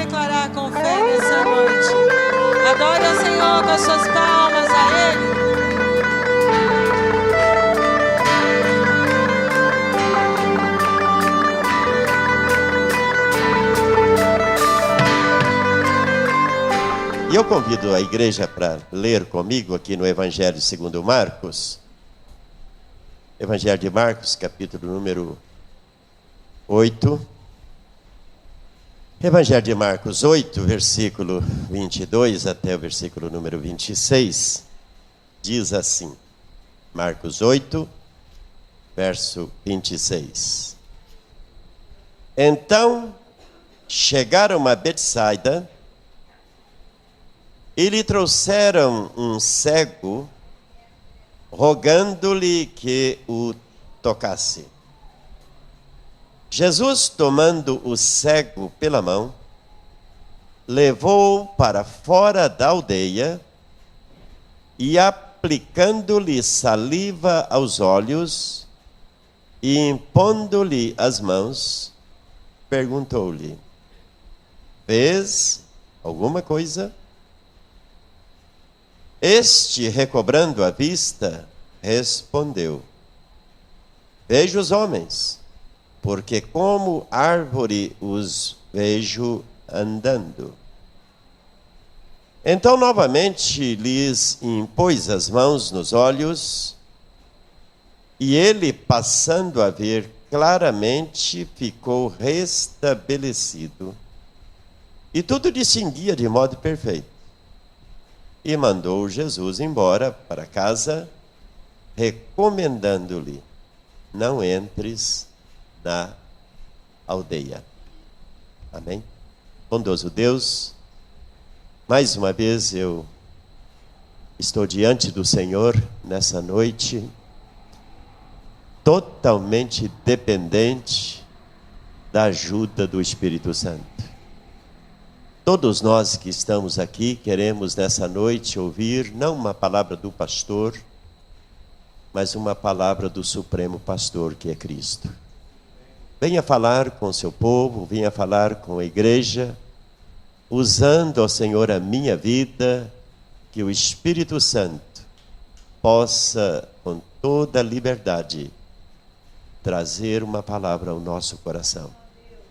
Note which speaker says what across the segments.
Speaker 1: declarar com fé nessa noite. Adore ao Senhor com as suas palmas a Ele.
Speaker 2: E eu convido a igreja para ler comigo aqui no Evangelho segundo Marcos. Evangelho de Marcos, capítulo número 8. Evangelho de Marcos 8, versículo 22 até o versículo número 26. Diz assim, Marcos 8, verso 26. Então chegaram a Betsaida e lhe trouxeram um cego, rogando-lhe que o tocasse. Jesus, tomando o cego pela mão, levou-o para fora da aldeia e, aplicando-lhe saliva aos olhos e impondo-lhe as mãos, perguntou-lhe: vês alguma coisa? Este, recobrando a vista, respondeu: vejo os homens, porque como árvore os vejo andando. Então novamente lhes impôs as mãos nos olhos, e ele, passando a ver claramente, ficou restabelecido, e tudo distinguia de modo perfeito. E mandou Jesus embora para casa, recomendando-lhe: não entres na aldeia. Amém? Bondoso Deus, mais uma vez eu estou diante do Senhor nessa noite, totalmente dependente da ajuda do Espírito Santo. Todos nós que estamos aqui queremos nessa noite ouvir não uma palavra do pastor, mas uma palavra do Supremo Pastor, que é Cristo. Venha falar com o seu povo, venha falar com a igreja, usando, ó Senhor, a minha vida, que o Espírito Santo possa, com toda liberdade, trazer uma palavra ao nosso coração.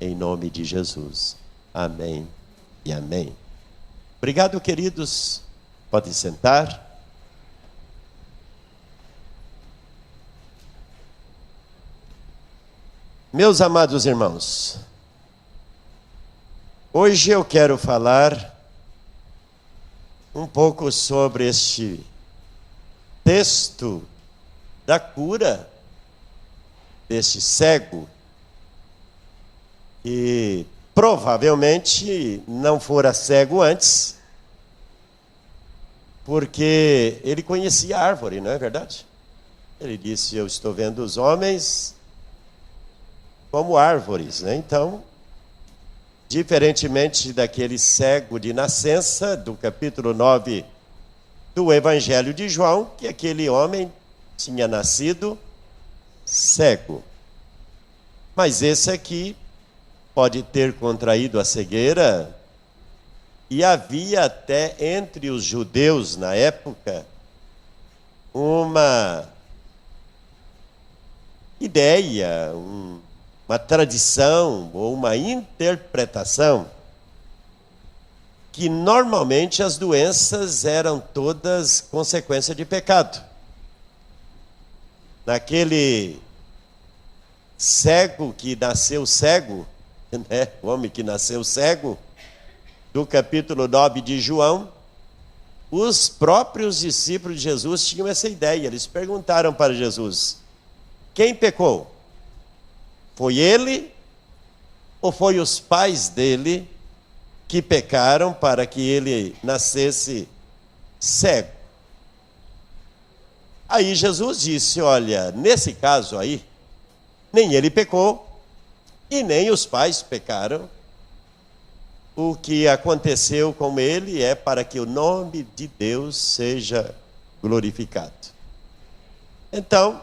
Speaker 2: Em nome de Jesus. Amém. E amém. Obrigado, queridos. Podem sentar. Meus amados irmãos, hoje eu quero falar um pouco sobre este texto da cura deste cego que provavelmente não fora cego antes, porque ele conhecia a árvore, não é verdade? Ele disse: eu estou vendo os homens como árvores, né? Então, diferentemente daquele cego de nascença, do capítulo 9 do Evangelho de João, que aquele homem tinha nascido cego. Mas esse aqui pode ter contraído a cegueira, e havia até entre os judeus na época uma ideia, uma tradição ou uma interpretação que normalmente as doenças eram todas consequência de pecado. Naquele cego que nasceu cego, né? O homem que nasceu cego, do capítulo 9 de João, os próprios discípulos de Jesus tinham essa ideia. Eles perguntaram para Jesus: quem pecou? Foi ele ou foi os pais dele que pecaram para que ele nascesse cego? Aí Jesus disse: olha, nesse caso aí, nem ele pecou e nem os pais pecaram. O que aconteceu com ele é para que o nome de Deus seja glorificado. Então,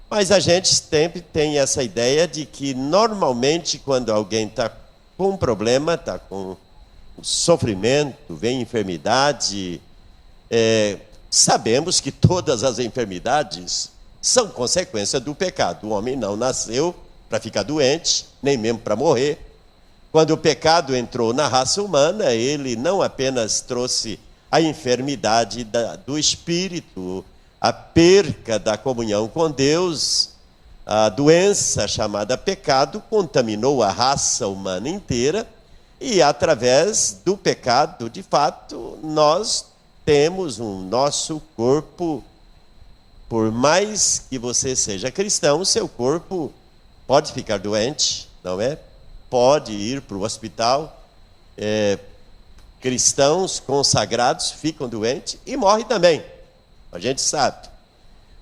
Speaker 2: mas a gente sempre tem essa ideia de que normalmente quando alguém está com um problema, está com sofrimento, vem enfermidade. Sabemos que todas as enfermidades são consequência do pecado. O homem não nasceu para ficar doente, nem mesmo para morrer. Quando o pecado entrou na raça humana, ele não apenas trouxe a enfermidade do espírito, a perca da comunhão com Deus, a doença chamada pecado contaminou a raça humana inteira, e através do pecado, de fato, nós temos um nosso corpo. Por mais que você seja cristão, seu corpo pode ficar doente, não é? Pode ir para o hospital. Cristãos consagrados ficam doentes e morrem também. A gente sabe.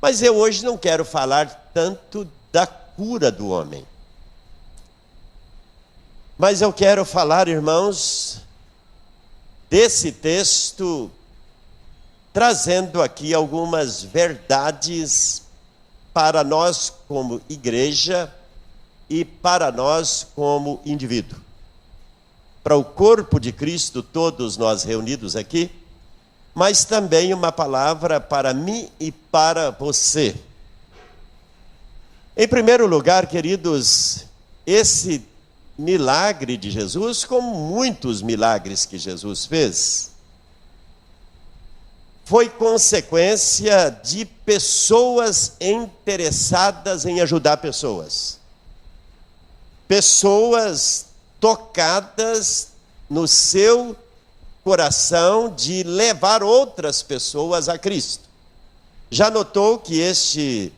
Speaker 2: Mas eu hoje não quero falar tanto da cura do homem. Mas eu quero falar, irmãos, desse texto, trazendo aqui algumas verdades para nós como igreja e para nós como indivíduo. Para o corpo de Cristo, todos nós reunidos aqui, mas também uma palavra para mim e para você. Em primeiro lugar, queridos, esse milagre de Jesus, como muitos milagres que Jesus fez, foi consequência de pessoas interessadas em ajudar pessoas. Pessoas tocadas no seu coração de levar outras pessoas a Cristo. Já notou que este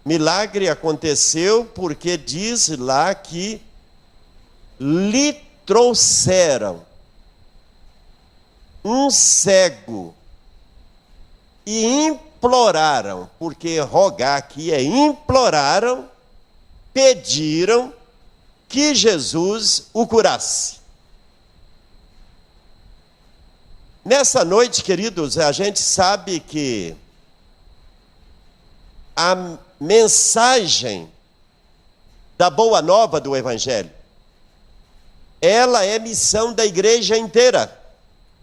Speaker 2: milagre aconteceu porque diz lá que lhe trouxeram um cego e imploraram, porque rogar aqui é imploraram, pediram que Jesus o curasse. Nessa noite, queridos, a gente sabe que a mensagem da boa nova do Evangelho, ela é missão da igreja inteira.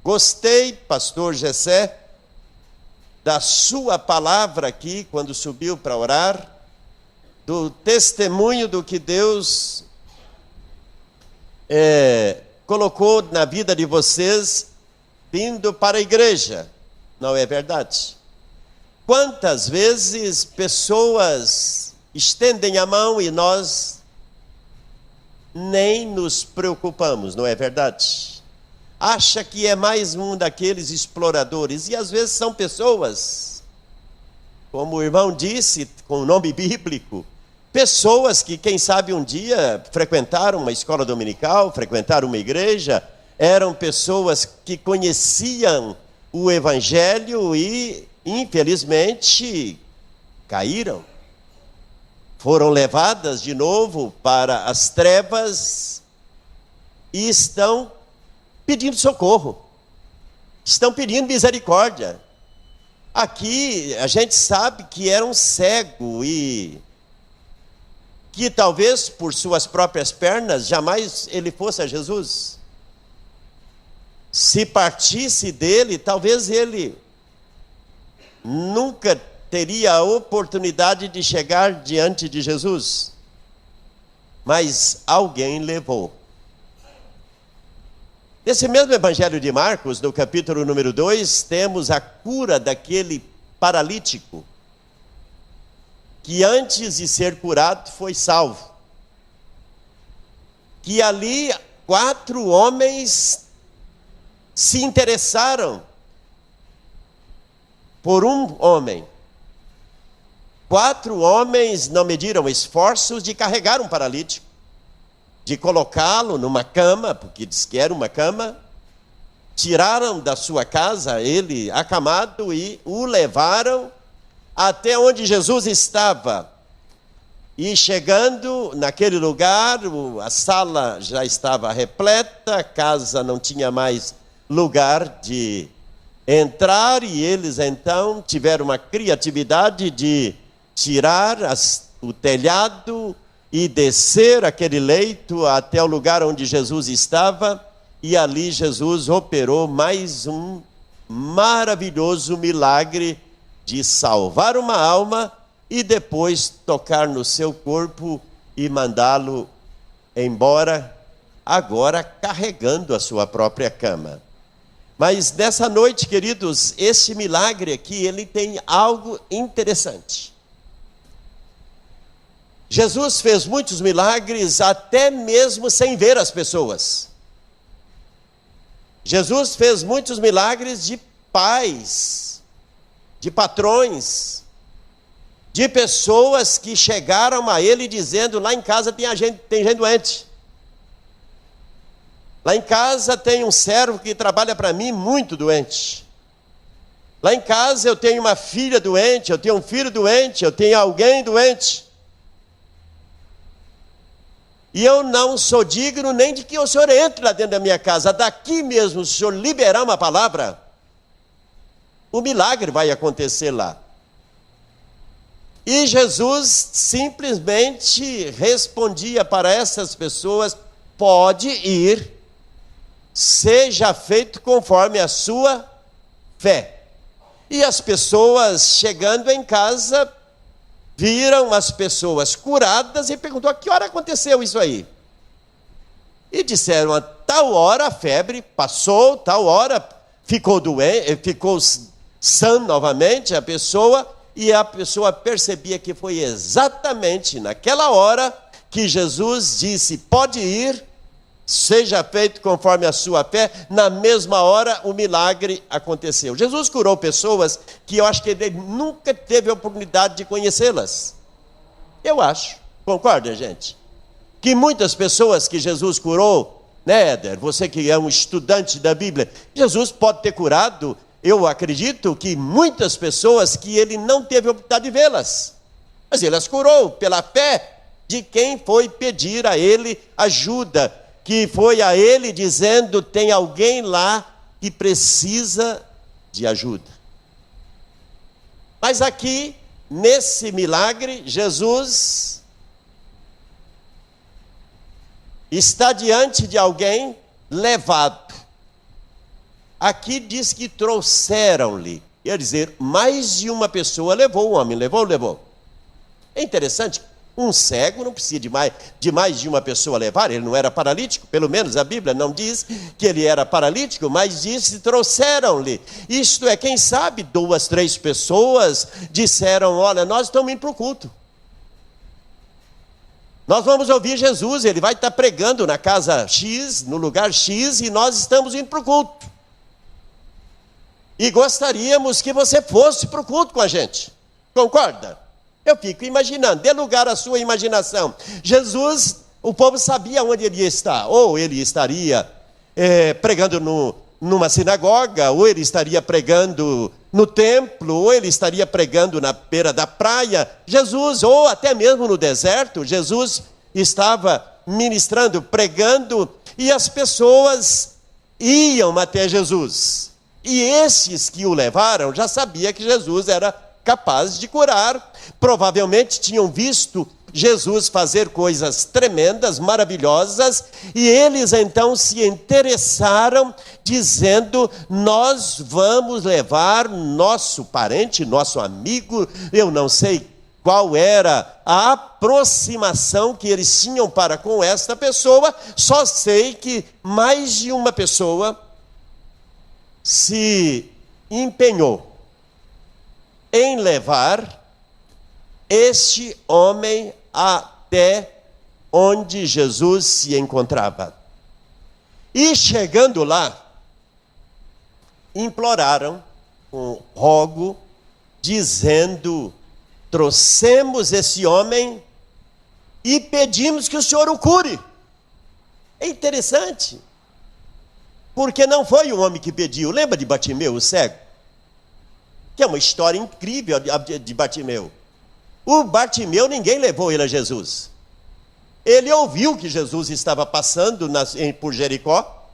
Speaker 2: Gostei, pastor Gessé, da sua palavra aqui, quando subiu para orar, do testemunho do que Deus colocou na vida de vocês, vindo para a igreja. Não é verdade? Quantas vezes pessoas estendem a mão e nós nem nos preocupamos, não é verdade? Acha que é mais um daqueles exploradores, e às vezes são pessoas, como o irmão disse, com o nome bíblico, pessoas que, quem sabe, um dia frequentaram uma escola dominical, frequentaram uma igreja, eram pessoas que conheciam o Evangelho e, infelizmente, caíram. Foram levadas de novo para as trevas e estão pedindo socorro, estão pedindo misericórdia. Aqui a gente sabe que era um cego e que talvez por suas próprias pernas jamais ele fosse a Jesus. Se partisse dele, talvez ele nunca teria a oportunidade de chegar diante de Jesus. Mas alguém levou. Nesse mesmo Evangelho de Marcos, no capítulo número 2, temos a cura daquele paralítico, que antes de ser curado foi salvo. Que ali 4 homens se interessaram por um homem. 4 homens não mediram esforços de carregar um paralítico, de colocá-lo numa cama, porque diz que era uma cama, tiraram da sua casa ele acamado e o levaram até onde Jesus estava. E chegando naquele lugar, a sala já estava repleta, a casa não tinha mais lugar de entrar, e eles então tiveram uma criatividade de tirar o telhado e descer aquele leito até o lugar onde Jesus estava, e ali Jesus operou mais um maravilhoso milagre de salvar uma alma e depois tocar no seu corpo e mandá-lo embora, agora carregando a sua própria cama. Mas nessa noite, queridos, esse milagre aqui, ele tem algo interessante. Jesus fez muitos milagres até mesmo sem ver as pessoas. Jesus fez muitos milagres de pais, de patrões, de pessoas que chegaram a ele dizendo: lá em casa tem gente doente. Lá em casa tem um servo que trabalha para mim muito doente. Lá em casa eu tenho uma filha doente, eu tenho um filho doente, eu tenho alguém doente. E eu não sou digno nem de que o Senhor entre lá dentro da minha casa. Daqui mesmo, se o Senhor liberar uma palavra, o milagre vai acontecer lá. E Jesus simplesmente respondia para essas pessoas: pode ir, seja feito conforme a sua fé. E as pessoas chegando em casa, viram as pessoas curadas e perguntou: a que hora aconteceu isso aí? E disseram: a tal hora a febre passou, tal hora ficou doente, ficou sã novamente a pessoa, e a pessoa percebia que foi exatamente naquela hora que Jesus disse: pode ir, seja feito conforme a sua fé. Na mesma hora o milagre aconteceu. Jesus curou pessoas que eu acho que ele nunca teve a oportunidade de conhecê-las. Eu acho, concorda, gente? Que muitas pessoas que Jesus curou, né, Éder? Você que é um estudante da Bíblia, Jesus pode ter curado, eu acredito que muitas pessoas que ele não teve a oportunidade de vê-las. Mas ele as curou pela fé de quem foi pedir a ele ajuda, que foi a ele dizendo: tem alguém lá que precisa de ajuda. Mas aqui, nesse milagre, Jesus está diante de alguém levado. Aqui diz que trouxeram-lhe. Quer dizer, mais de uma pessoa levou o homem. Levou. É interessante. Um cego não precisa de mais de uma pessoa levar. Ele não era paralítico, pelo menos a Bíblia não diz que ele era paralítico, mas diz que trouxeram-lhe. Isto é, quem sabe 2, 3 pessoas disseram: olha, nós estamos indo para o culto. Nós vamos ouvir Jesus, ele vai estar pregando na casa X, no lugar X, e nós estamos indo para o culto. E gostaríamos que você fosse para o culto com a gente. Concorda? Eu fico imaginando, dê lugar à sua imaginação. Jesus, o povo sabia onde ele ia estar. Ou ele estaria pregando numa sinagoga, ou ele estaria pregando no templo, ou ele estaria pregando na beira da praia. Jesus, ou até mesmo no deserto, Jesus estava ministrando, pregando, e as pessoas iam até Jesus. E esses que o levaram já sabiam que Jesus era capaz de curar. Provavelmente tinham visto Jesus fazer coisas tremendas, maravilhosas, e eles então se interessaram, dizendo: nós vamos levar nosso parente, nosso amigo. Eu não sei qual era a aproximação que eles tinham para com esta pessoa, só sei que mais de uma pessoa se empenhou em levar este homem até onde Jesus se encontrava. E chegando lá, imploraram um rogo, dizendo: trouxemos esse homem e pedimos que o Senhor o cure. É interessante, porque não foi o homem que pediu. Lembra de Bartimeu, o cego? Que é uma história incrível de Bartimeu. O Bartimeu, ninguém levou ele a Jesus. Ele ouviu que Jesus estava passando por Jericó,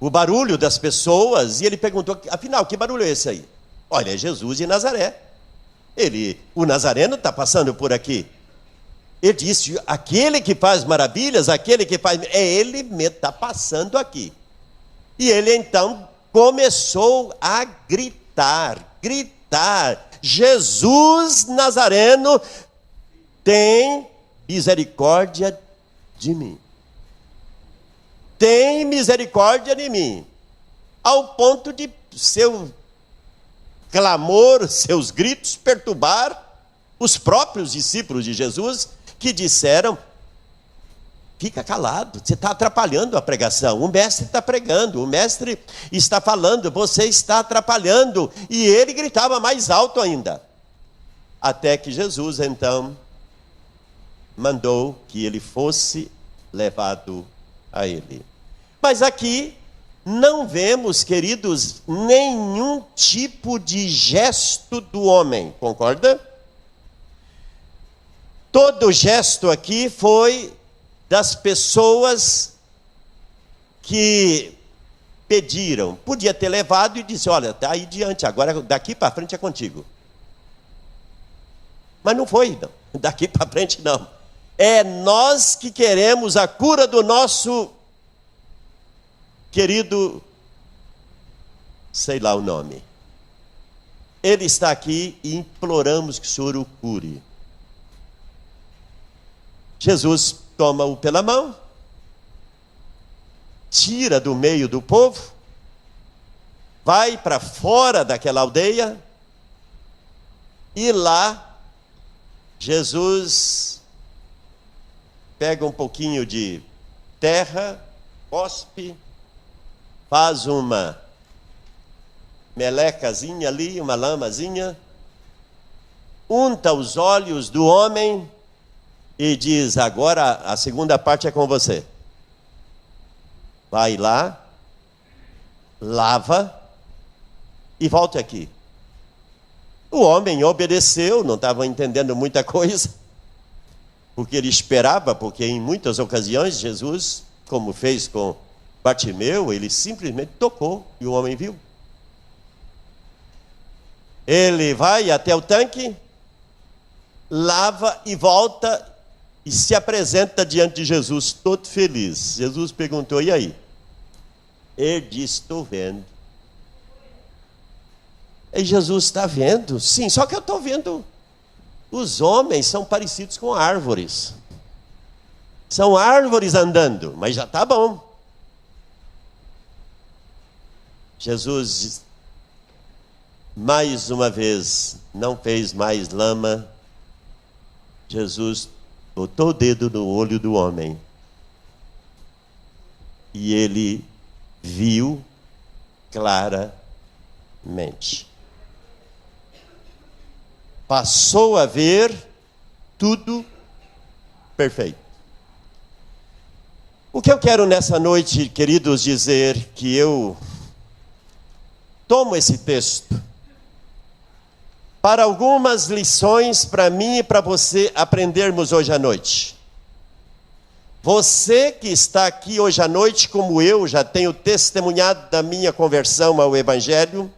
Speaker 2: o barulho das pessoas, e ele perguntou: afinal, que barulho é esse aí? Olha, é Jesus de Nazaré. O Nazareno está passando por aqui. Ele disse, aquele que faz maravilhas, aquele que faz... Ele me está passando aqui. E ele então começou a gritar. Jesus Nazareno, tem misericórdia de mim. Tem misericórdia de mim. Ao ponto de seu clamor, seus gritos perturbar os próprios discípulos de Jesus, que disseram, fica calado, você está atrapalhando a pregação, o mestre está pregando, o mestre está falando, você está atrapalhando. E ele gritava mais alto ainda. Até que Jesus, então, mandou que ele fosse levado a ele. Mas aqui não vemos, queridos, nenhum tipo de gesto do homem, concorda? Todo gesto aqui foi das pessoas que pediram. Podia ter levado e disse, olha, está aí diante, agora daqui para frente é contigo. Mas não foi, não. Daqui para frente não. É nós que queremos a cura do nosso querido, sei lá o nome. Ele está aqui e imploramos que o Senhor o cure. Jesus toma-o pela mão, tira do meio do povo, vai para fora daquela aldeia, e lá Jesus pega um pouquinho de terra, cospe, faz uma melecazinha ali, uma lamazinha, unta os olhos do homem e diz, agora a segunda parte é com você. Vai lá, lava e volte aqui. O homem obedeceu, não estava entendendo muita coisa, porque ele esperava, porque em muitas ocasiões Jesus, como fez com Bartimeu, ele simplesmente tocou e o homem viu. Ele vai até o tanque, lava e volta e se apresenta diante de Jesus todo feliz. Jesus perguntou, e aí? Ele disse, estou vendo. E Jesus está vendo? Sim, só que eu estou vendo. Os homens são parecidos com árvores. São árvores andando, mas já está bom. Jesus, mais uma vez, não fez mais lama. Jesus botou o dedo no olho do homem. E ele viu claramente. Passou a ver tudo perfeito. O que eu quero nessa noite, queridos, dizer que eu tomo esse texto para algumas lições para mim e para você aprendermos hoje à noite. Você que está aqui hoje à noite, como eu, já tenho testemunhado da minha conversão ao Evangelho.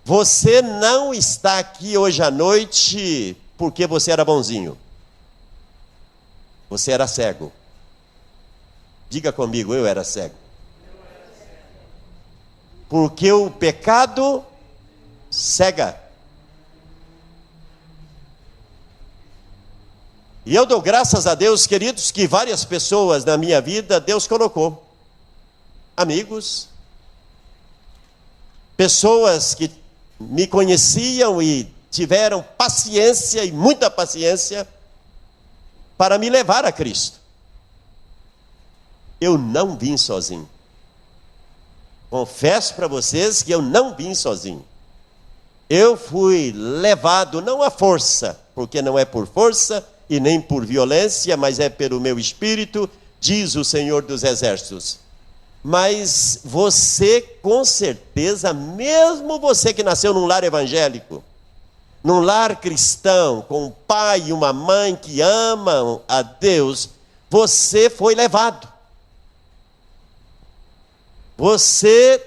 Speaker 2: Você não está aqui hoje à noite porque você era bonzinho. Você era cego. Diga comigo, eu era cego. Porque o pecado cega. E eu dou graças a Deus, queridos, que várias pessoas na minha vida Deus colocou. Amigos, pessoas que me conheciam e tiveram paciência e muita paciência para me levar a Cristo. Eu não vim sozinho. Confesso para vocês que eu não vim sozinho. Eu fui levado, não à força, porque não é por força e nem por violência, mas é pelo meu espírito, diz o Senhor dos Exércitos. Mas você, com certeza, mesmo você que nasceu num lar evangélico, num lar cristão, com um pai e uma mãe que amam a Deus, você foi levado. Você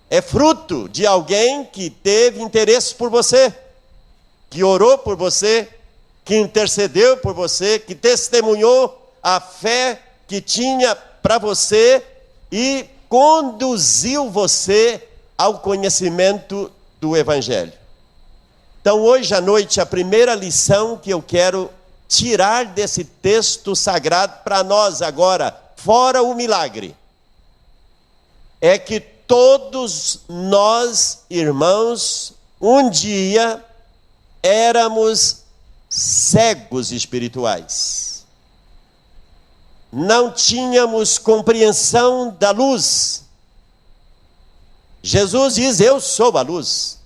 Speaker 2: é fruto de alguém que teve interesse por você, que orou por você, que intercedeu por você, que testemunhou a fé que tinha para você e conduziu você ao conhecimento do Evangelho. Então, hoje à noite, a primeira lição que eu quero tirar desse texto sagrado para nós agora, fora o milagre, é que todos nós, irmãos, um dia éramos cegos espirituais. Não tínhamos compreensão da luz. Jesus diz: eu sou a luz.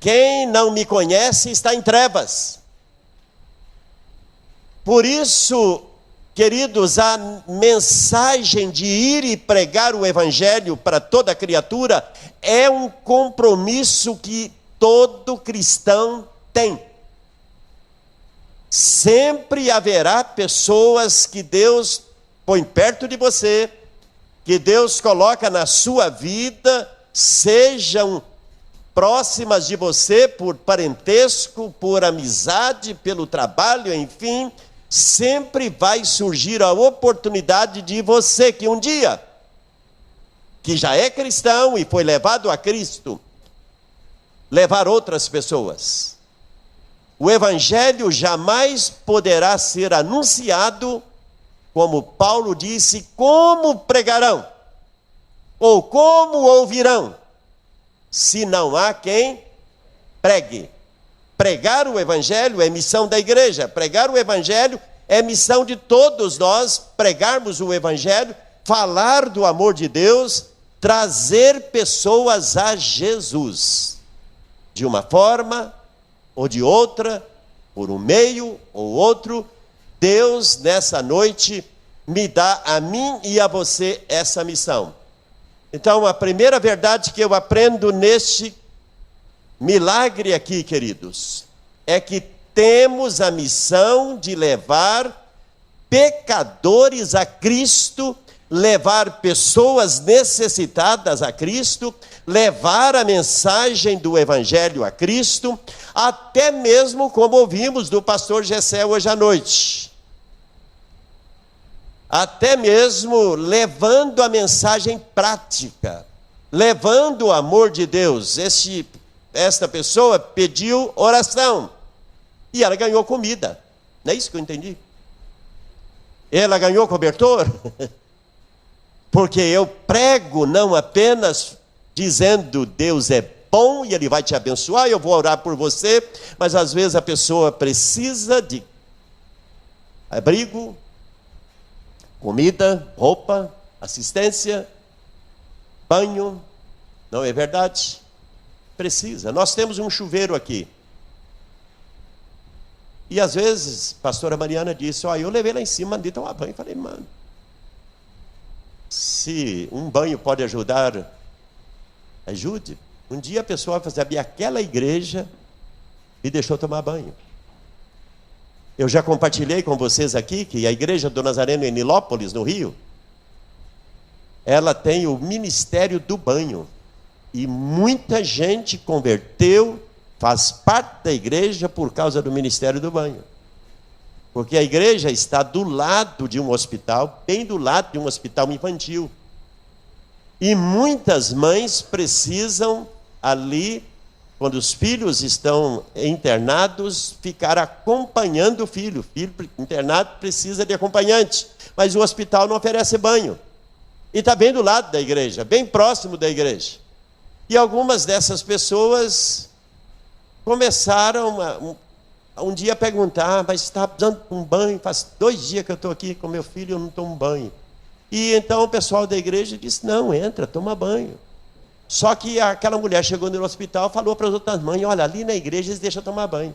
Speaker 2: Quem não me conhece está em trevas. Por isso, queridos, a mensagem de ir e pregar o Evangelho para toda criatura é um compromisso que todo cristão tem. Sempre haverá pessoas que Deus põe perto de você, que Deus coloca na sua vida, sejam próximas de você por parentesco, por amizade, pelo trabalho, enfim, sempre vai surgir a oportunidade de você, que um dia, que já é cristão e foi levado a Cristo, levar outras pessoas. O Evangelho jamais poderá ser anunciado, como Paulo disse, como pregarão, ou como ouvirão, se não há quem pregue. Pregar o Evangelho é missão da igreja, pregar o Evangelho é missão de todos nós, pregarmos o Evangelho, falar do amor de Deus, trazer pessoas a Jesus, de uma forma ou de outra, por um meio ou outro. Deus, nessa noite, me dá a mim e a você essa missão. Então, a primeira verdade que eu aprendo neste milagre aqui, queridos, é que temos a missão de levar pecadores a Cristo, levar pessoas necessitadas a Cristo, levar a mensagem do Evangelho a Cristo, até mesmo como ouvimos do pastor Gessé hoje à noite. Até mesmo levando a mensagem prática, levando o amor de Deus. Esta pessoa pediu oração e ela ganhou comida. Não é isso que eu entendi? Ela ganhou cobertor? Porque eu prego não apenas dizendo Deus é bom e Ele vai te abençoar, eu vou orar por você, mas às vezes a pessoa precisa de abrigo, comida, roupa, assistência, banho, não é verdade? Precisa. Nós temos um chuveiro aqui. E às vezes, a pastora Mariana disse, eu levei lá em cima, mandei tomar banho. Falei, mano, se um banho pode ajudar, ajude. Um dia a pessoa vai fazer, aquela igreja me deixou tomar banho. Eu já compartilhei com vocês aqui que a igreja do Nazareno em Nilópolis, no Rio, ela tem o ministério do banho. E muita gente converteu, faz parte da igreja por causa do ministério do banho. Porque a igreja está do lado de um hospital, bem do lado de um hospital infantil. E muitas mães precisam ali, quando os filhos estão internados, ficar acompanhando o filho. O filho internado precisa de acompanhante, mas o hospital não oferece banho. E está bem do lado da igreja, bem próximo da igreja. E algumas dessas pessoas começaram um dia a perguntar, mas está precisando de um banho? Faz 2 dias que eu estou aqui com meu filho e eu não tomo banho. E então o pessoal da igreja disse, não, entra, toma banho. Só que aquela mulher chegou no hospital e falou para as outras mães, olha, ali na igreja eles deixam tomar banho.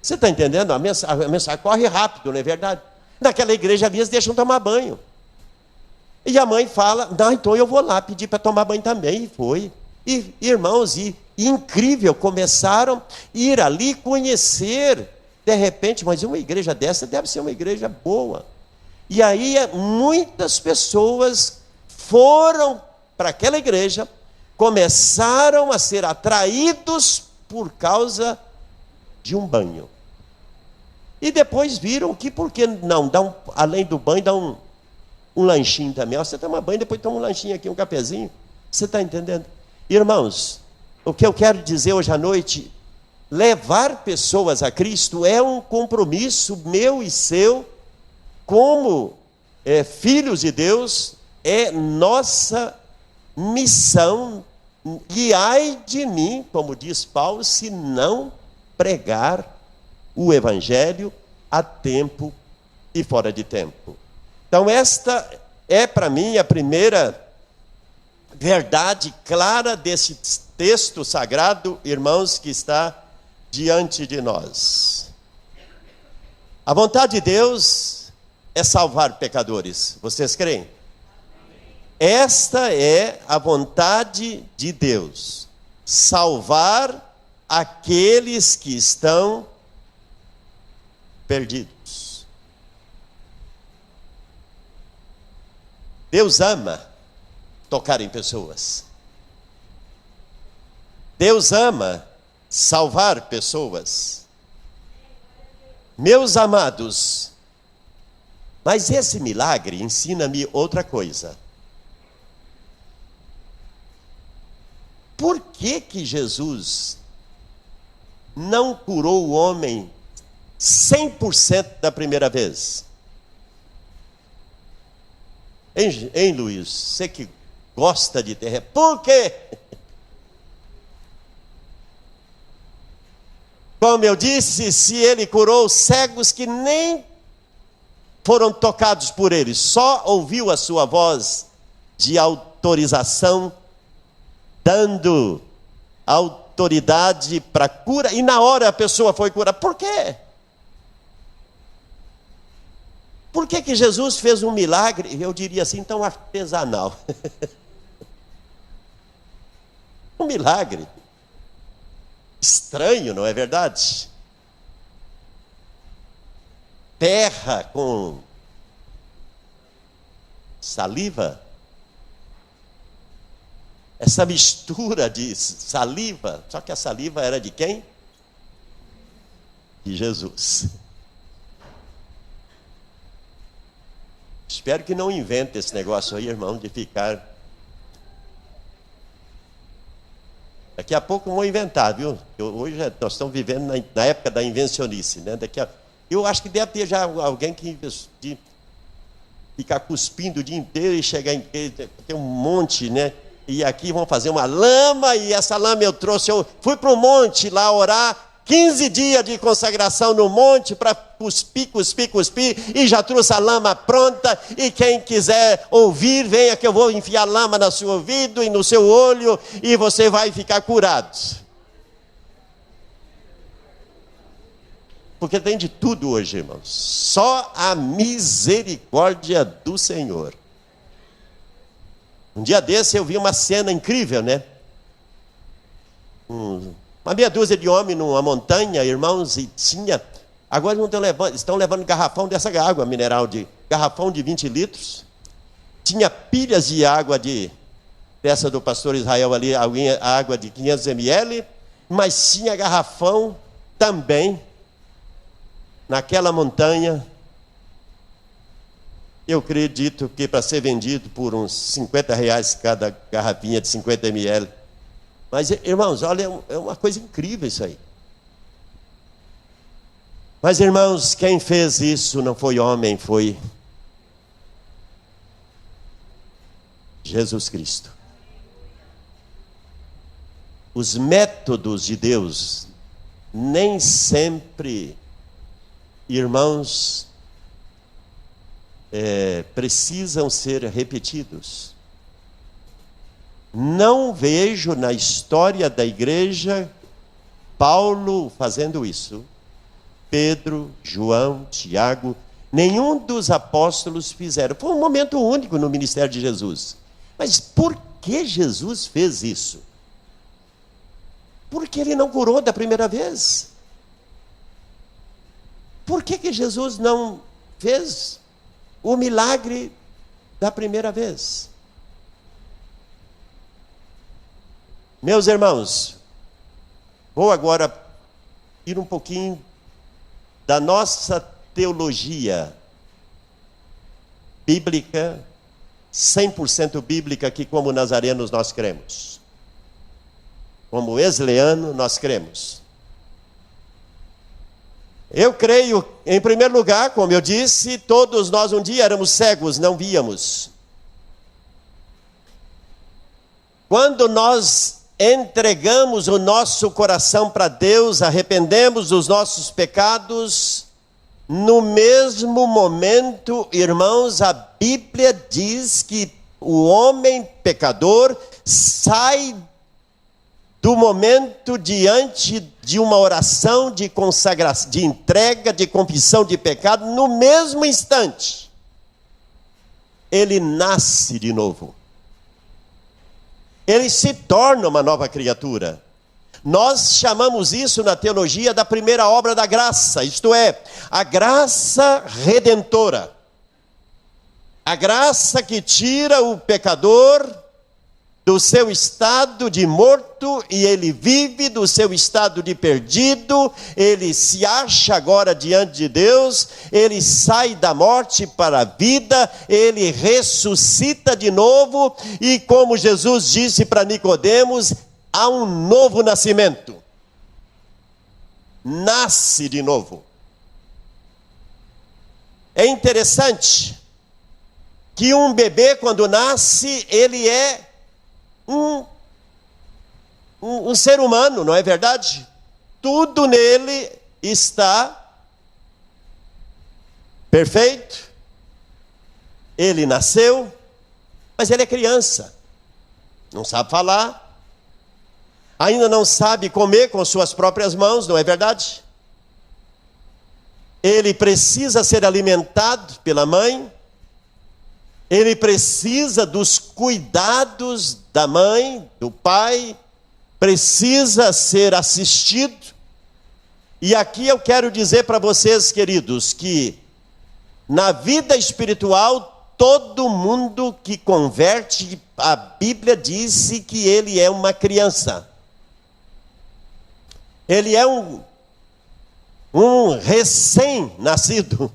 Speaker 2: Você está entendendo? A mensagem corre rápido, não é verdade? Naquela igreja ali eles deixam tomar banho. E a mãe fala, não, então eu vou lá pedir para tomar banho também. E foi. E irmãos, e incrível, começaram a ir ali conhecer. De repente, mas uma igreja dessa deve ser uma igreja boa. E aí muitas pessoas foram para aquela igreja, começaram a ser atraídos por causa de um banho. E depois viram que, por que não, além do banho, dá um lanchinho também. Você toma banho, depois toma um lanchinho aqui, um cafezinho. Você está entendendo? Irmãos, o que eu quero dizer hoje à noite, levar pessoas a Cristo é um compromisso meu e seu, como filhos de Deus, é nossa missão. E ai de mim, como diz Paulo, se não pregar o Evangelho a tempo e fora de tempo. Então esta é para mim a primeira verdade clara desse texto sagrado, irmãos, que está diante de nós. A vontade de Deus é salvar pecadores. Vocês creem? Esta é a vontade de Deus. Salvar aqueles que estão perdidos. Deus ama tocar em pessoas. Deus ama salvar pessoas. Meus amados, mas esse milagre ensina-me outra coisa. Por que Jesus não curou o homem 100% da primeira vez? Hein, Luiz? Você que gosta de terra. Por quê? Como eu disse, se ele curou cegos que nem foram tocados por ele, só ouviu a sua voz de autorização, dando autoridade para cura, e na hora a pessoa foi curada. Por quê? Por que Jesus fez um milagre, eu diria assim, tão artesanal? Um milagre estranho, não é verdade? Terra com saliva. Essa mistura de saliva, só que a saliva era de quem? De Jesus. Espero que não invente esse negócio aí, irmão, de ficar... Daqui a pouco vão inventar, viu? Hoje nós estamos vivendo na época da invencionice, né? Eu acho que deve ter já alguém que ficar cuspindo o dia inteiro e chegar em... Tem um monte, né? E aqui vão fazer uma lama, e essa lama eu fui para o monte lá orar, 15 dias de consagração no monte para cuspir, e já trouxe a lama pronta, e quem quiser ouvir, venha que eu vou enfiar lama no seu ouvido e no seu olho, e você vai ficar curado. Porque tem de tudo hoje, irmãos. Só a misericórdia do Senhor. Um dia desse eu vi uma cena incrível, né? Uma meia dúzia de homens numa montanha, irmãos, e tinha... Agora estão levando garrafão dessa água mineral, garrafão de 20 litros. Tinha pilhas de água dessa do pastor Israel ali, água de 500 ml, mas tinha garrafão também naquela montanha. Eu acredito que para ser vendido por uns R$50 cada garrafinha de 50 ml. Mas, irmãos, olha, é uma coisa incrível isso aí. Mas, irmãos, quem fez isso não foi homem, foi Jesus Cristo. Os métodos de Deus nem sempre, irmãos, precisam ser repetidos. Não vejo na história da igreja Paulo fazendo isso. Pedro, João, Tiago, nenhum dos apóstolos fizeram. Foi um momento único no ministério de Jesus. Mas por que Jesus fez isso? Porque ele não curou da primeira vez. Por que Jesus não fez o milagre da primeira vez? Meus irmãos, vou agora ir um pouquinho da nossa teologia bíblica, 100% bíblica, que como nazarenos nós cremos. Como wesleyano nós cremos. Eu creio, em primeiro lugar, como eu disse, todos nós um dia éramos cegos, não víamos. Quando nós entregamos o nosso coração para Deus, arrependemos dos nossos pecados, no mesmo momento, irmãos, a Bíblia diz que o homem pecador sai do momento diante de uma oração de consagração, de entrega, de confissão de pecado, no mesmo instante, ele nasce de novo. Ele se torna uma nova criatura. Nós chamamos isso na teologia da primeira obra da graça, isto é, a graça redentora. A graça que tira o pecador do seu estado de morto e ele vive do seu estado de perdido, ele se acha agora diante de Deus, ele sai da morte para a vida, ele ressuscita de novo e, como Jesus disse para Nicodemos, há um novo nascimento. Nasce de novo. É interessante que um bebê, quando nasce, ele é um ser humano, não é verdade? Tudo nele está perfeito. Ele nasceu, mas ele é criança. Não sabe falar. Ainda não sabe comer com suas próprias mãos, não é verdade? Ele precisa ser alimentado pela mãe. Ele precisa dos cuidados da mãe, do pai, precisa ser assistido. E aqui eu quero dizer para vocês, queridos, que na vida espiritual, todo mundo que converte, a Bíblia disse que ele é uma criança. Ele é um recém-nascido,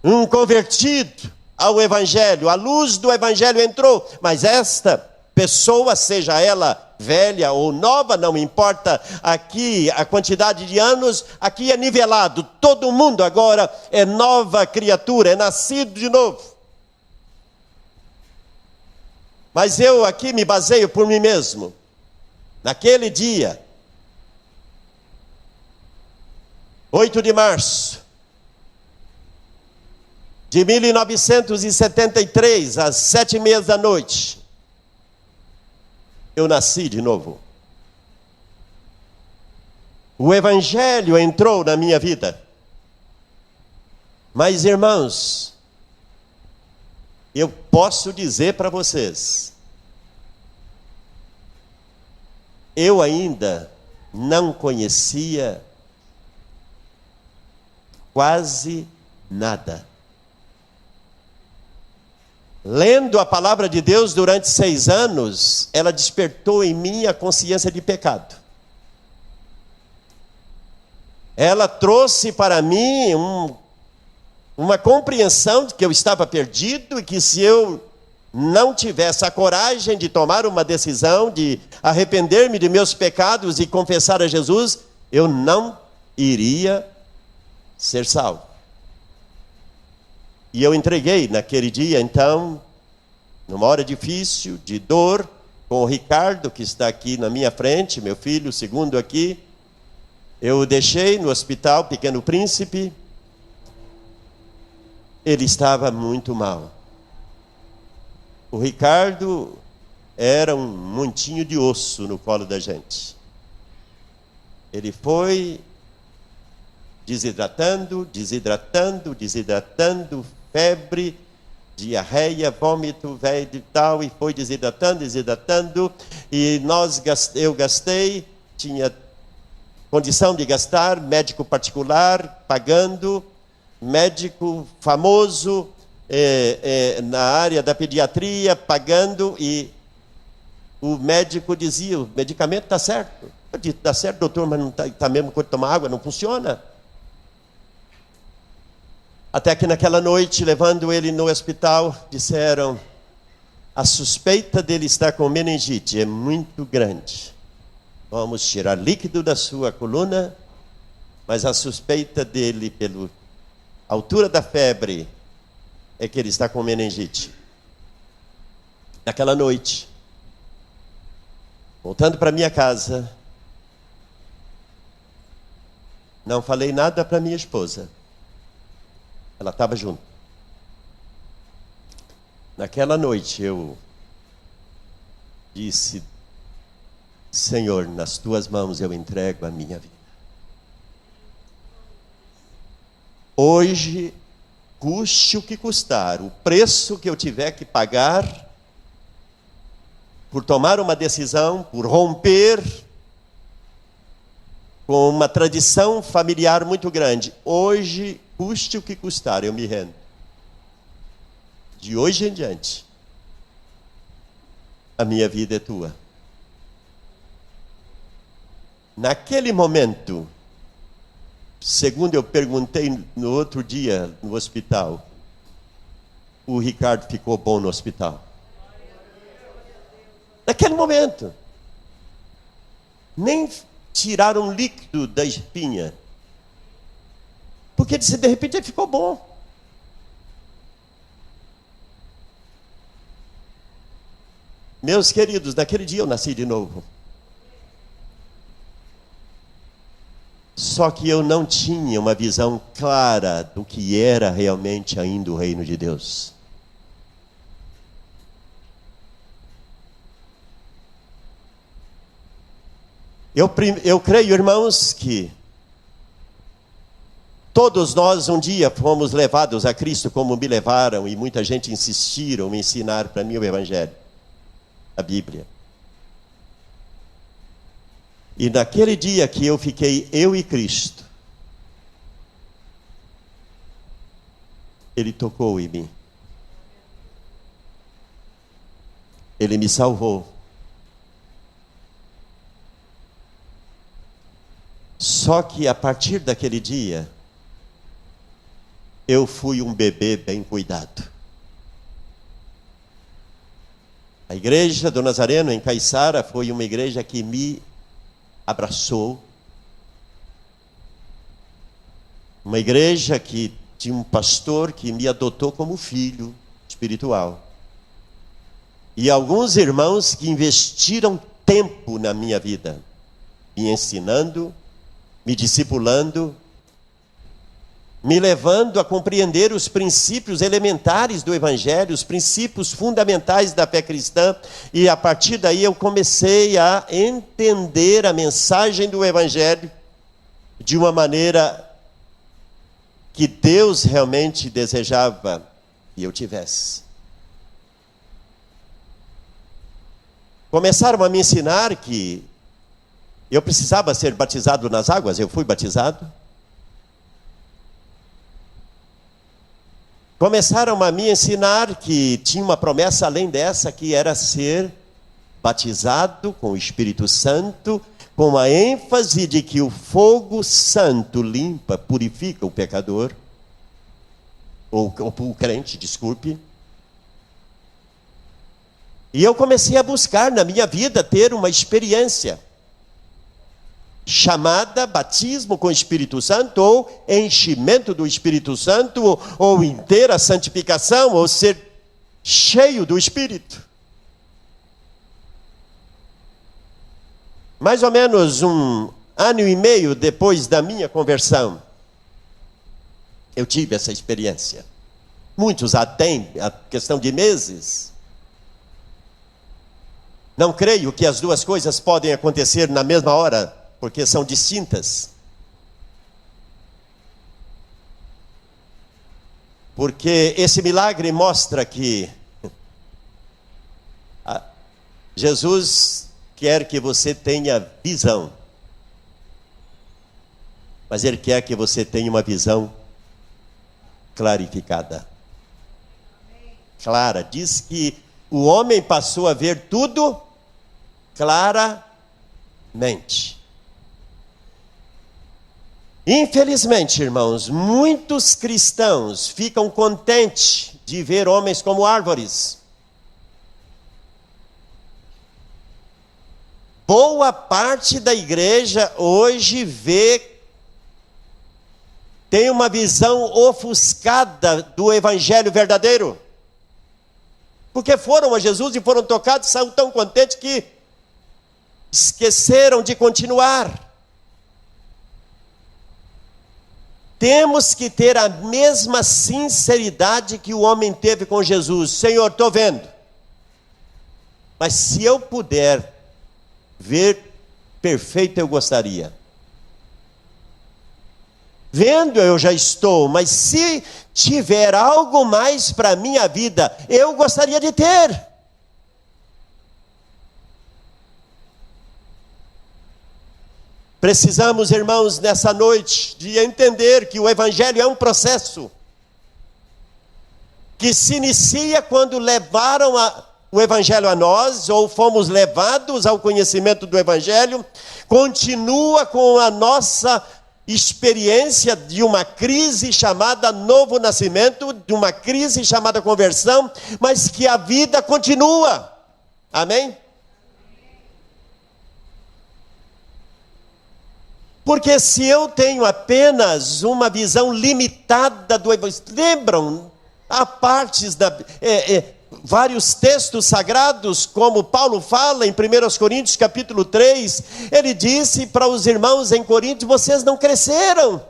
Speaker 2: um convertido ao Evangelho, a luz do Evangelho entrou, mas esta pessoa, seja ela velha ou nova, não importa aqui a quantidade de anos, aqui é nivelado, todo mundo agora é nova criatura, é nascido de novo. Mas eu aqui me baseio por mim mesmo. Naquele dia, 8 de março, de 1973, às 7h30 da noite, eu nasci de novo. O Evangelho entrou na minha vida. Mas, irmãos, eu posso dizer para vocês, eu ainda não conhecia quase nada. Lendo a palavra de Deus durante 6 anos, ela despertou em mim a consciência de pecado. Ela trouxe para mim uma compreensão de que eu estava perdido e que se eu não tivesse a coragem de tomar uma decisão, de arrepender-me de meus pecados e confessar a Jesus, eu não iria ser salvo. E eu entreguei naquele dia, então, numa hora difícil, de dor, com o Ricardo, que está aqui na minha frente, meu filho, o segundo aqui. Eu o deixei no hospital Pequeno Príncipe. Ele estava muito mal. O Ricardo era um montinho de osso no colo da gente. Ele foi desidratando, febre, diarreia, vômito, velho e tal, e foi desidratando, e eu gastei, tinha condição de gastar, médico particular, pagando, médico famoso, na área da pediatria, pagando, e o médico dizia, o medicamento está certo, Eu disse, dá certo, doutor, mas não tá mesmo quando tomar água, não funciona. Até que naquela noite, levando ele no hospital, disseram, a suspeita dele estar com meningite é muito grande. Vamos tirar líquido da sua coluna, mas a suspeita dele, pela altura da febre, é que ele está com meningite. Naquela noite, voltando para minha casa, não falei nada para minha esposa. Ela estava junto. Naquela noite eu disse, Senhor, nas tuas mãos eu entrego a minha vida. Hoje, custe o que custar, o preço que eu tiver que pagar, por tomar uma decisão, por romper com uma tradição familiar muito grande. Hoje, custe o que custar, eu me rendo. De hoje em diante, a minha vida é tua. Naquele momento, segundo eu perguntei no outro dia no hospital, o Ricardo ficou bom no hospital. Naquele momento. Nem tiraram líquido da espinha. Porque de repente ele ficou bom. Meus queridos, naquele dia eu nasci de novo. Só que eu não tinha uma visão clara do que era realmente ainda o reino de Deus. Eu creio, irmãos, que todos nós um dia fomos levados a Cristo como me levaram, e muita gente insistiram em ensinar para mim o Evangelho, a Bíblia. E naquele dia que eu fiquei eu e Cristo, Ele tocou em mim. Ele me salvou. Só que a partir daquele dia, eu fui um bebê bem cuidado. A igreja do Nazareno, em Caiçara, foi uma igreja que me abraçou. Uma igreja que tinha um pastor que me adotou como filho espiritual. E alguns irmãos que investiram tempo na minha vida, me ensinando, me discipulando, me levando a compreender os princípios elementares do Evangelho, os princípios fundamentais da fé cristã, e a partir daí eu comecei a entender a mensagem do Evangelho de uma maneira que Deus realmente desejava que eu tivesse. Começaram a me ensinar que eu precisava ser batizado nas águas, eu fui batizado. Começaram a me ensinar que tinha uma promessa além dessa, que era ser batizado com o Espírito Santo, com a ênfase de que o fogo santo limpa, purifica o pecador, ou o crente, desculpe. E eu comecei a buscar na minha vida ter uma experiência chamada batismo com o Espírito Santo, ou enchimento do Espírito Santo, ou inteira santificação, ou ser cheio do Espírito. Mais ou menos 1 ano e meio depois da minha conversão, eu tive essa experiência. Muitos a têm, a questão de meses. Não creio que as duas coisas podem acontecer na mesma hora, porque são distintas. Porque esse milagre mostra que Jesus quer que você tenha visão, mas Ele quer que você tenha uma visão clarificada. Clara, diz que o homem passou a ver tudo claramente. Infelizmente, irmãos, muitos cristãos ficam contentes de ver homens como árvores. Boa parte da igreja hoje tem uma visão ofuscada do evangelho verdadeiro. Porque foram a Jesus e foram tocados, são tão contentes que esqueceram de continuar. Temos que ter a mesma sinceridade que o homem teve com Jesus. Senhor, estou vendo. Mas se eu puder ver perfeito, eu gostaria. Vendo eu já estou, mas se tiver algo mais para a minha vida, eu gostaria de ter. Precisamos, irmãos, nessa noite, de entender que o evangelho é um processo que se inicia quando levaram o evangelho a nós, ou fomos levados ao conhecimento do evangelho, continua com a nossa experiência de uma crise chamada novo nascimento, de uma crise chamada conversão, mas que a vida continua. Amém? Porque se eu tenho apenas uma visão limitada do evangelho, lembram? Há partes vários textos sagrados, como Paulo fala em 1 Coríntios capítulo 3, ele disse para os irmãos em Corinto: vocês não cresceram,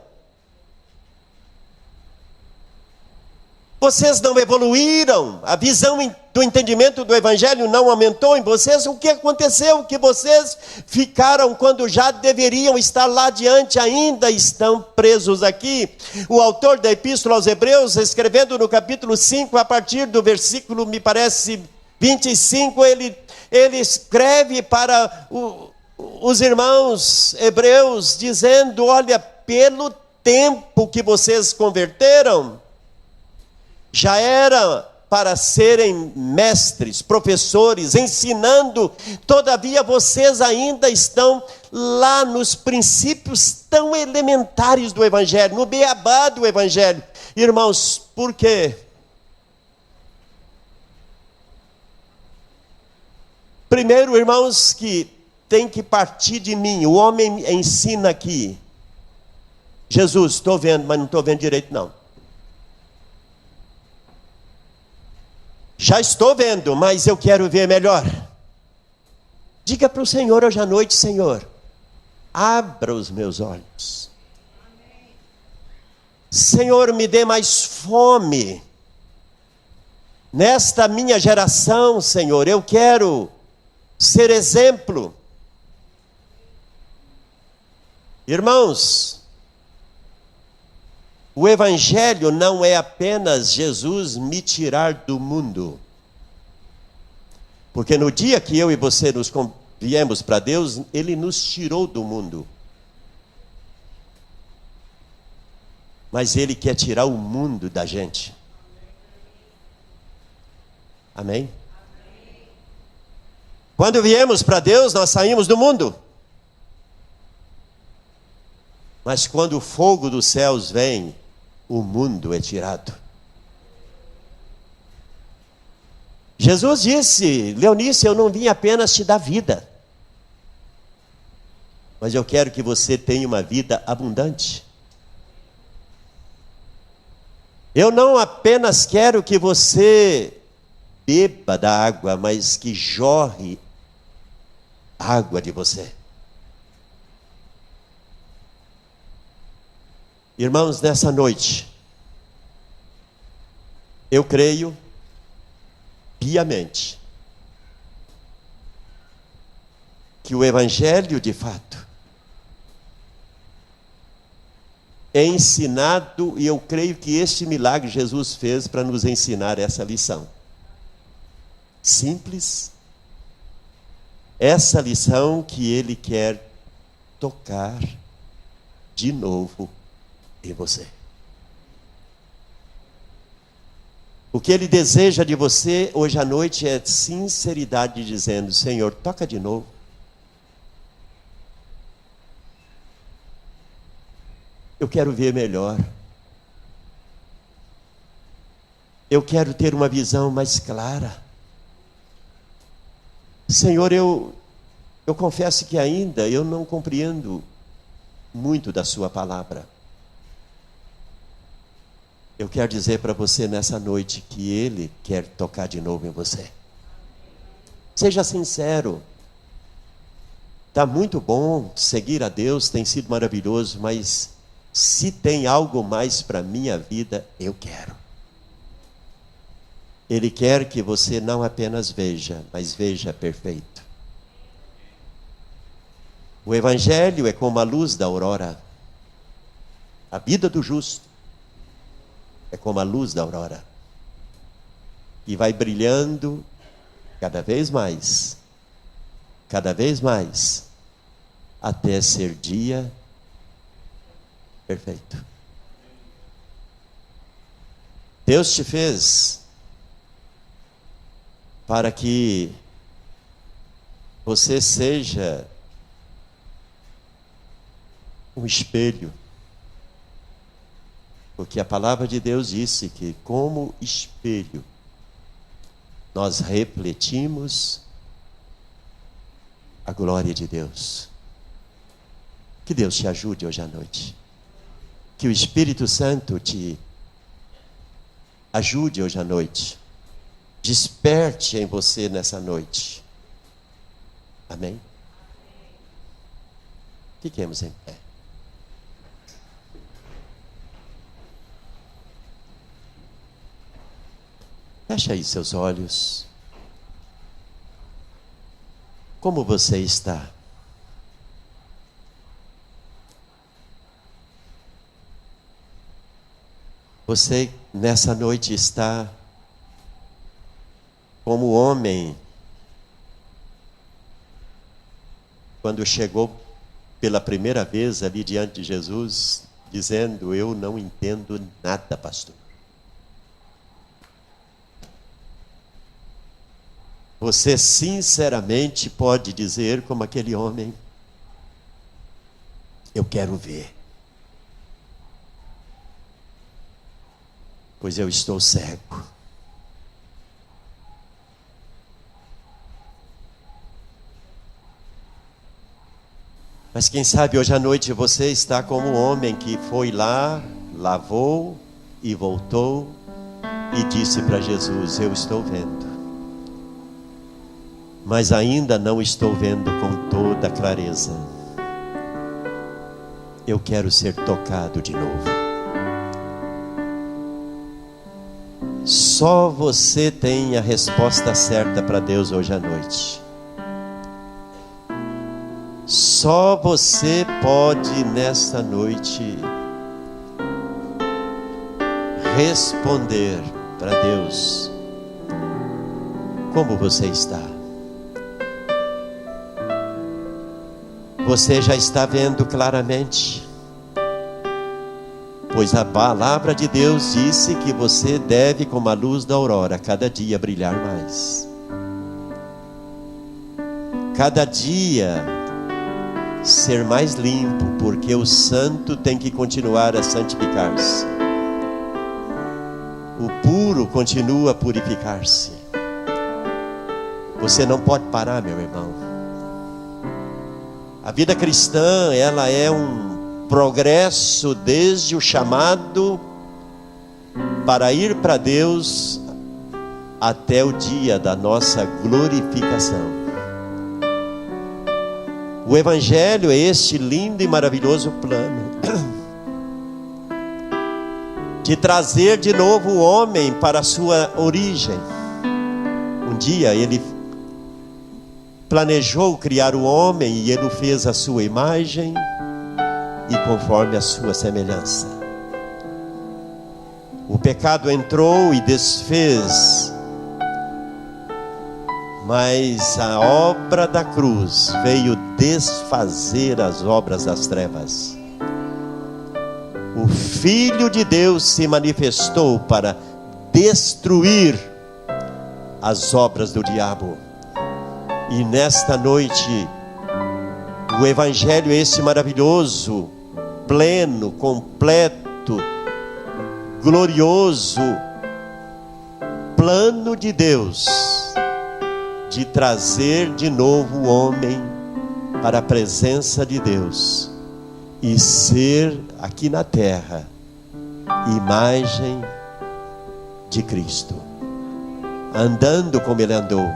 Speaker 2: vocês não evoluíram, a visão do entendimento do evangelho não aumentou em vocês. O que aconteceu? Que vocês ficaram quando já deveriam estar lá adiante, ainda estão presos aqui. O autor da Epístola aos Hebreus, escrevendo no capítulo 5, a partir do versículo, me parece, 25, ele escreve para os irmãos hebreus, dizendo: olha, pelo tempo que vocês converteram, já era para serem mestres, professores, ensinando, todavia vocês ainda estão lá nos princípios tão elementares do evangelho, no beabá do evangelho. Irmãos, por quê? Primeiro, irmãos, que tem que partir de mim. O homem ensina aqui: Jesus, estou vendo, mas não estou vendo direito não. Já estou vendo, mas eu quero ver melhor. Diga para o Senhor hoje à noite: Senhor, abra os meus olhos. Senhor, me dê mais fome. Nesta minha geração, Senhor, eu quero ser exemplo. Irmãos, o evangelho não é apenas Jesus me tirar do mundo. Porque no dia que eu e você nos viemos para Deus, Ele nos tirou do mundo. Mas Ele quer tirar o mundo da gente. Amém? Quando viemos para Deus, nós saímos do mundo. Mas quando o fogo dos céus vem, o mundo é tirado. Jesus disse: Leonice, eu não vim apenas te dar vida, mas eu quero que você tenha uma vida abundante. Eu não apenas quero que você beba da água, mas que jorre água de você. Irmãos, nessa noite, eu creio piamente que o evangelho de fato é ensinado, e eu creio que este milagre Jesus fez para nos ensinar essa lição. Simples, essa lição que Ele quer tocar de novo em você. O que Ele deseja de você hoje à noite é sinceridade, dizendo: Senhor, toca de novo. Eu quero ver melhor. Eu quero ter uma visão mais clara. Senhor, eu confesso que ainda eu não compreendo muito da sua palavra. Eu quero dizer para você nessa noite que Ele quer tocar de novo em você. Seja sincero. Está muito bom seguir a Deus, tem sido maravilhoso, mas se tem algo mais para a minha vida, eu quero. Ele quer que você não apenas veja, mas veja perfeito. O Evangelho é como a luz da aurora. A vida do justo é como a luz da aurora. E vai brilhando cada vez mais, até ser dia perfeito. Deus te fez para que você seja um espelho. Porque a palavra de Deus disse que, como espelho, nós refletimos a glória de Deus. Que Deus te ajude hoje à noite. Que o Espírito Santo te ajude hoje à noite. Desperte em você nessa noite. Amém? Fiquemos em pé. Feche aí seus olhos. Como você está? Você nessa noite está como o homem quando chegou pela primeira vez ali diante de Jesus, dizendo: eu não entendo nada, pastor. Você sinceramente pode dizer como aquele homem: eu quero ver, pois eu estou cego. Mas quem sabe hoje à noite você está como um homem que foi lá, lavou e voltou e disse para Jesus: eu estou vendo, mas ainda não estou vendo com toda clareza. Eu quero ser tocado de novo. Só você tem a resposta certa para Deus hoje à noite. Só você pode nesta noite responder para Deus como você está. Você já está vendo claramente, pois a palavra de Deus disse que você deve, como a luz da aurora, cada dia brilhar mais. Cada dia ser mais limpo, porque o santo tem que continuar a santificar-se. O puro continua a purificar-se. Você não pode parar, meu irmão. A vida cristã, ela é um progresso desde o chamado para ir para Deus até o dia da nossa glorificação. O Evangelho é este lindo e maravilhoso plano de trazer de novo o homem para a sua origem. Um dia ele planejou criar o homem e ele o fez à sua imagem e conforme a sua semelhança. O pecado entrou e desfez, mas a obra da cruz veio desfazer as obras das trevas. O Filho de Deus se manifestou para destruir as obras do diabo. E nesta noite, o Evangelho esse maravilhoso pleno, completo, glorioso plano de Deus de trazer de novo o homem para a presença de Deus e ser aqui na terra imagem de Cristo, andando como Ele andou,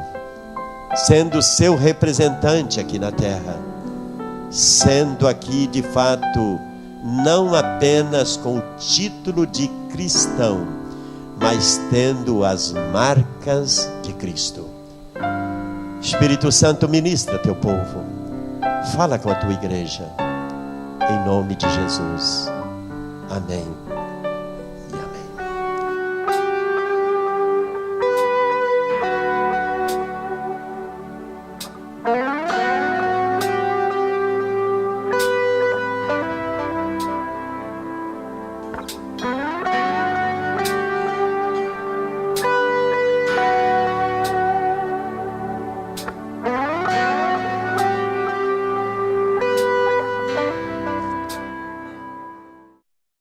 Speaker 2: sendo seu representante aqui na terra, sendo aqui de fato não apenas com o título de cristão, mas tendo as marcas de Cristo. Espírito Santo, ministra teu povo, fala com a tua igreja, em nome de Jesus. Amém.